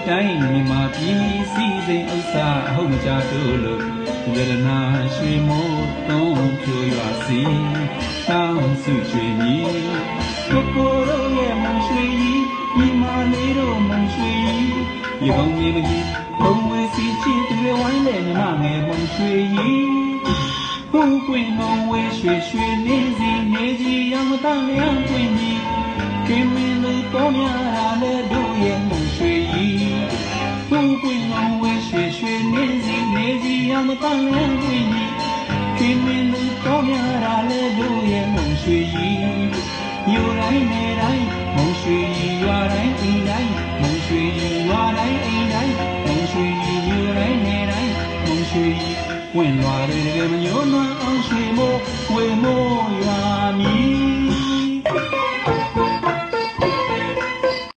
တိုင်းမြန်မာပြည်စီစဉ်ဥစ္စာအဟုတ်ကြတို့လို့ဝေဒနာရွှေမိုးသုံးဖြိုရွာစီတောင်းစုရွှေကြီးကိုကိုတို့ရဲ့မုံရွှေကြီးညီမလေးတို့မုံရွှေကြီးရေပုံမြေမကြီးဘုံဝေစီချင်းတွေဝိုင်းတဲ့ညီမငယ်မုံရွှေကြီးဘုံကွင်မုံဝေရွှေရွှေနေစီနေကြီးရမတန်လျံပွင့်ကြီးခင်မင်းလူပေါ်များတာလေတို့ရဲ့မုံရွှေကြီးဘုံကွင်မုံဝေရွှေရွှေနေစီနေကြီးရမတန်လျံပွင့်ကြီးခင်မင်းလူပေါ်များတာလေတို့ရဲ့မုံရွှေကြီးอยู่ไหนในไหนมงชุยอยู่ไหนอีไหนมงชุยอยู่ไหนอีไหนมงชุยอยู่ไหนในไหนมงชุยဝင်လာတယ်တကယ်မညို့နှွမ်းအောင်ရွှေမိုးဝေမိုးရွာမီ